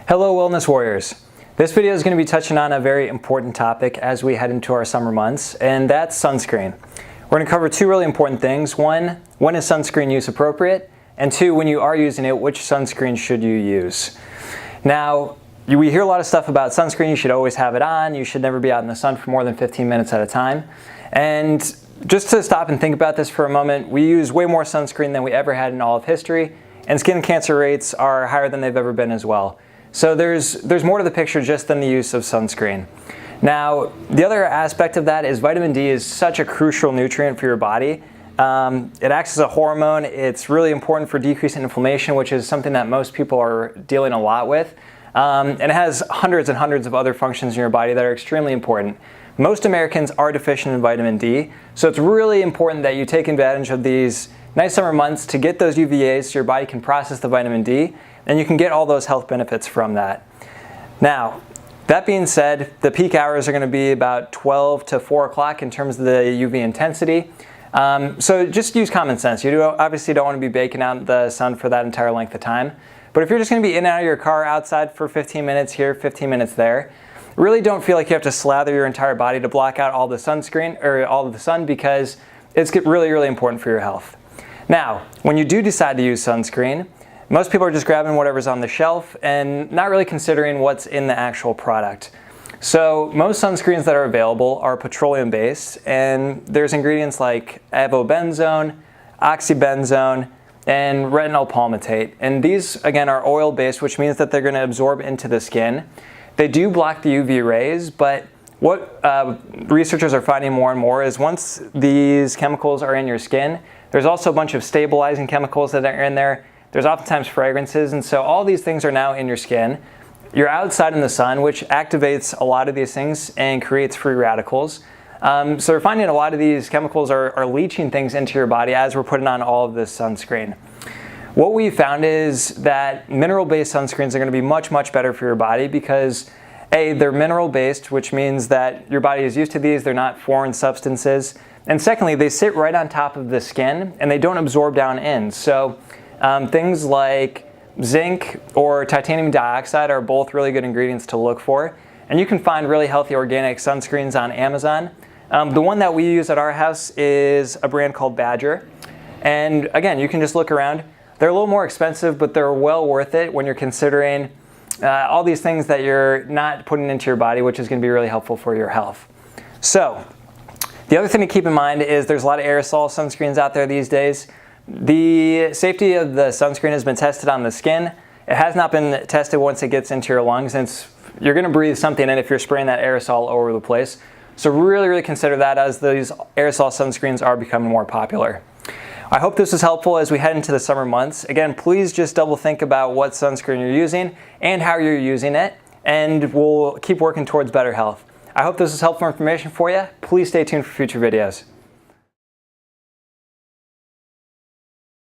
Hello Wellness Warriors. This video is going to be touching on a very important topic as we head into our summer months, and that's sunscreen. We're going to cover two really important things. One, when is sunscreen use appropriate? And two, when you are using it, which sunscreen should you use? Now, we hear a lot of stuff about sunscreen. You should always have it on. You should never be out in the sun for more than 15 minutes at a time. And just to stop and think about this for a moment, we use way more sunscreen than we ever had in all of history, and skin cancer rates are higher than they've ever been as well. So there's more to the picture just than the use of sunscreen. Now, the other aspect of that is vitamin D is such a crucial nutrient for your body. It acts as a hormone. It's really important for decreasing inflammation, which is something that most people are dealing a lot with. And it has hundreds and hundreds of other functions in your body that are extremely important. Most Americans are deficient in vitamin D, so it's really important that you take advantage of these nice summer months to get those UVAs so your body can process the vitamin D, and you can get all those health benefits from that. Now, that being said, the peak hours are going to be about 12 to 4 o'clock in terms of the UV intensity. So just use common sense. You obviously don't want to be baking out in the sun for that entire length of time. But if you're just going to be in and out of your car outside for 15 minutes here, 15 minutes there, really don't feel like you have to slather your entire body to block out all the sunscreen or all of the sun, because it's really, really important for your health. Now, when you do decide to use sunscreen, most people are just grabbing whatever's on the shelf and not really considering what's in the actual product. So most sunscreens that are available are petroleum-based, and there's ingredients like avobenzone, oxybenzone, and retinol palmitate. And these, again, are oil-based, which means that they're going to absorb into the skin. They do block the UV rays, but what researchers are finding more and more is once these chemicals are in your skin, there's also a bunch of stabilizing chemicals that are in there. There's oftentimes fragrances, and so all these things are now in your skin. You're outside in the sun, which activates a lot of these things and creates free radicals. So we're finding a lot of these chemicals are leaching things into your body as we're putting on all of this sunscreen. What we found is that mineral-based sunscreens are going to be much, much better for your body because A, they're mineral-based, which means that your body is used to these, they're not foreign substances. And secondly, they sit right on top of the skin and they don't absorb down in. So things like zinc or titanium dioxide are both really good ingredients to look for. And you can find really healthy organic sunscreens on Amazon. The one that we use at our house is a brand called Badger. And again, you can just look around. They're a little more expensive, but they're well worth it when you're considering all these things that you're not putting into your body, which is going to be really helpful for your health. So, the other thing to keep in mind is there's a lot of aerosol sunscreens out there these days. The safety of the sunscreen has been tested on the skin. It has not been tested once it gets into your lungs, and you're going to breathe something in if you're spraying that aerosol all over the place. So really, really consider that as these aerosol sunscreens are becoming more popular. I hope this was helpful as we head into the summer months. Again, please just double think about what sunscreen you're using and how you're using it, and we'll keep working towards better health. I hope this is helpful information for you. Please stay tuned for future videos.